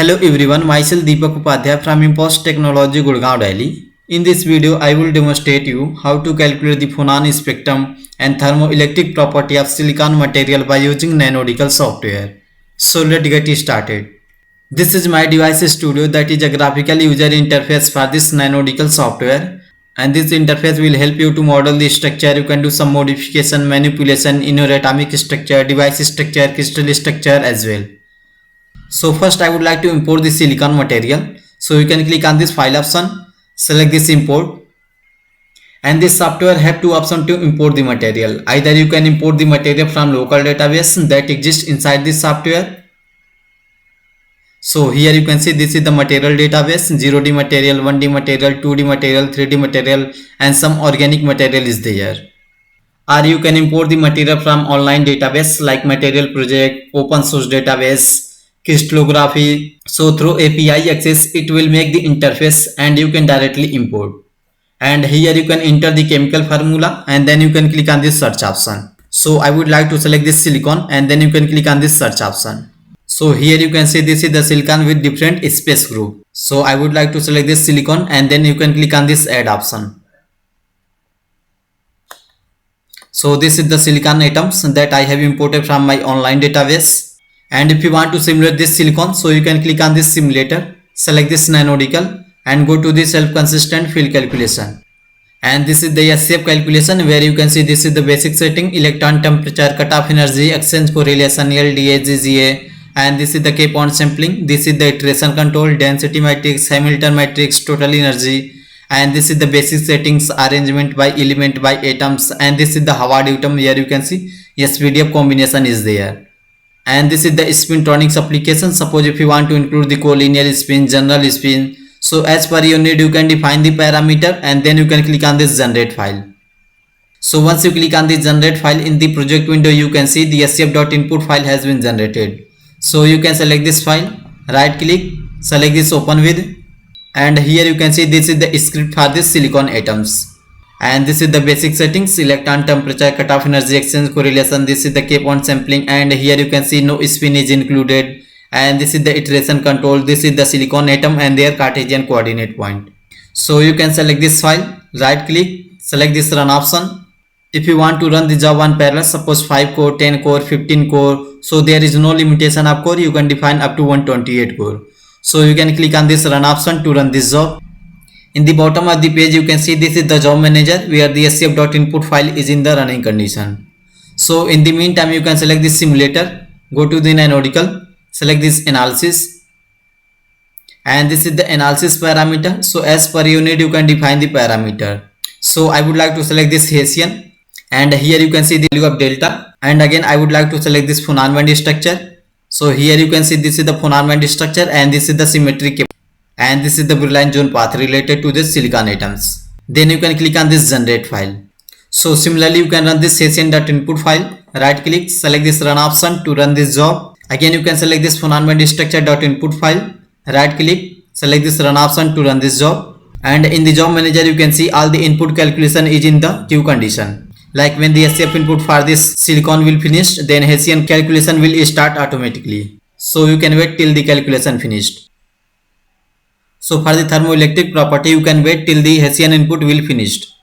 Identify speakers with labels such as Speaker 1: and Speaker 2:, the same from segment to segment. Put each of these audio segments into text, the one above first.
Speaker 1: Hello everyone, myself Deepak Upadhyay from Impost Technology, Gurgaon, Delhi. In this video, I will demonstrate you how to calculate the phonon spectrum and thermoelectric property of silicon material by using Nanodical software. So let's get started. This is my device studio, that is a graphical user interface for this Nanodical software, and this interface will help you to model the structure. You can do some modification, manipulation in your atomic structure, device structure, crystal structure as well. So first I would like to import the silicon material. So you can click on this file option, select this import, and this software have two options to import the material. Either you can import the material from local database that exists inside this software. So here you can see this is the material database, 0D material, 1D material, 2D material, 3D material, and some organic material is there. Or you can import the material from online database like Material Project, open source database, crystallography. So through API access, it will make the interface and you can directly import. And here you can enter the chemical formula and then you can click on this search option. So I would like to select this silicon and then you can click on this search option. So here you can see this is the silicon with different space group. So I would like to select this silicon and then you can click on this add option. So this is the silicon atoms that I have imported from my online database. And if you want to simulate this silicon, so you can click on this simulator, select this Nanodical and go to the self-consistent field calculation. And this is the SCF calculation where you can see this is the basic setting: electron temperature, cutoff energy, exchange correlation, LDA, GGA, and this is the K-point sampling. This is the iteration control, density matrix, Hamilton matrix, total energy, and this is the basic settings, arrangement by element by atoms, and this is the Howard-Newton. Here you can see SVDF combination is there. And this is the spintronics application. Suppose if you want to include the collinear spin, general spin, so as per your need you can define the parameter and then you can click on this generate file. So once you click on the generate file, in the project window you can see the scf.input file has been generated. So you can select this file, right click, select this open with, and here you can see this is the script for this silicon atoms. And this is the basic settings: electron temperature, cutoff energy, exchange correlation. This is the K-point sampling, and here you can see no spin is included. And this is the iteration control. This is the silicon atom and their Cartesian coordinate point. So you can select this file, right click, select this run option. If you want to run the job on parallel, suppose 5 core, 10 core, 15 core, so there is no limitation of core, you can define up to 128 core. So you can click on this run option to run this job. In the bottom of the page you can see this is the job manager where the scf.input file is in the running condition. So in the meantime you can select this simulator, go to the Nanodical, select this analysis, and this is the analysis parameter. So as per your need you can define the parameter. So I would like to select this Hessian, and here you can see the value of delta, and again I would like to select this phonon band structure. So here you can see this is the phonon band structure and this is the symmetric, and this is the Brillouin zone path related to this silicon atoms. Then you can click on this generate file. So similarly you can run this Hessian.input file, right click, select this run option to run this job. Again you can select this phonon band structure.input file, right click, select this run option to run this job. And in the job manager you can see all the input calculation is in the queue condition. Like when the SCF input for this silicon will finish, then Hessian calculation will start automatically. So you can wait till the calculation finished. So for the thermoelectric property you can wait till the Hessian input will finished.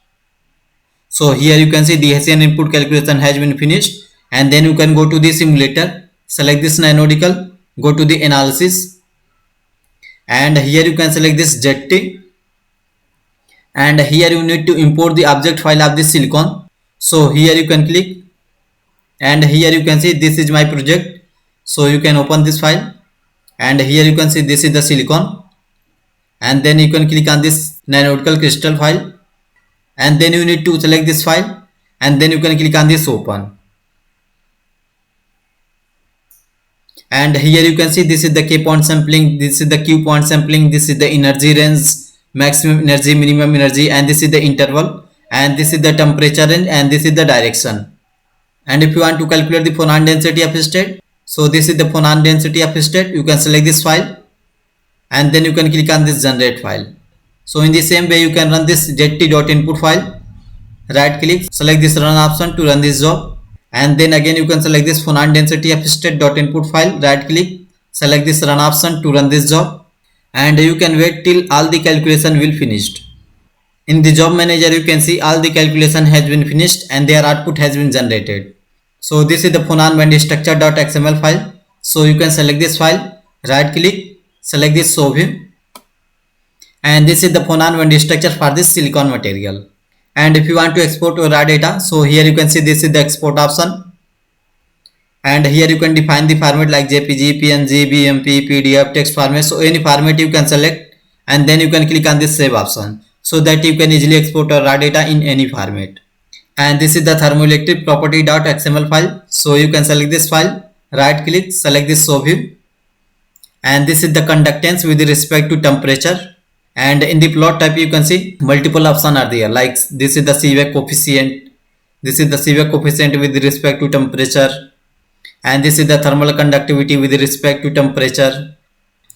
Speaker 1: So here you can see the Hessian input calculation has been finished, and then you can go to the simulator, select this Nanodical, go to the analysis, and here you can select this ZT, and here you need to import the object file of this silicon. So here you can click, and here you can see this is my project. So you can open this file, and here you can see this is the silicon, and then you can click on this Nanodical crystal file, and then you need to select this file, and then you can click on this open. And here you can see this is the K-point sampling, this is the Q-point sampling, this is the energy range, maximum energy, minimum energy, and this is the interval, and this is the temperature range, and this is the direction. And if you want to calculate the phonon density of state, so this is the phonon density of state, you can select this file, and then you can click on this generate file. So in the same way you can run this ZT.input file, right click, select this run option to run this job, and then again you can select this phonon density of state.input file, right click, select this run option to run this job, and you can wait till all the calculation will finished. In the job manager you can see all the calculation has been finished and their output has been generated. So this is the Funan Wendy structure.xml file. So you can select this file, right click, select this show view, and this is the Funan Wendy structure for this silicon material. And if you want to export your raw data, so here you can see this is the export option, and here you can define the format like JPG, PNG, BMP, PDF, text format. So any format you can select, and then you can click on this save option so that you can easily export your raw data in any format. And this is the thermoelectric property.xml file. So you can select this file, right click, select this show view, and this is the conductance with respect to temperature. And in the plot type you can see multiple options are there, like this is the CVAC coefficient, this is the CVAC coefficient with respect to temperature, and this is the thermal conductivity with respect to temperature,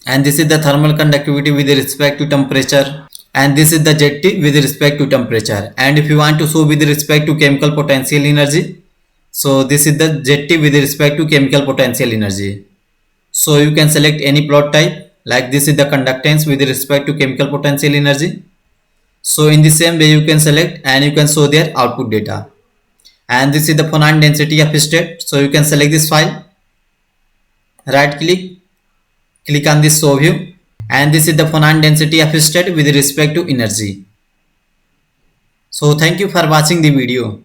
Speaker 1: and this is the thermal conductivity with respect to temperature, and this is the ZT with respect to temperature. And if you want to show with respect to chemical potential energy, so this is the ZT with respect to chemical potential energy. So you can select any plot type, like this is the conductance with respect to chemical potential energy. So in the same way you can select and you can show their output data. And this is the Funan density of state. So you can select this file, right click, click on this show view, and this is the Funan density of state with respect to energy. So thank you for watching the video.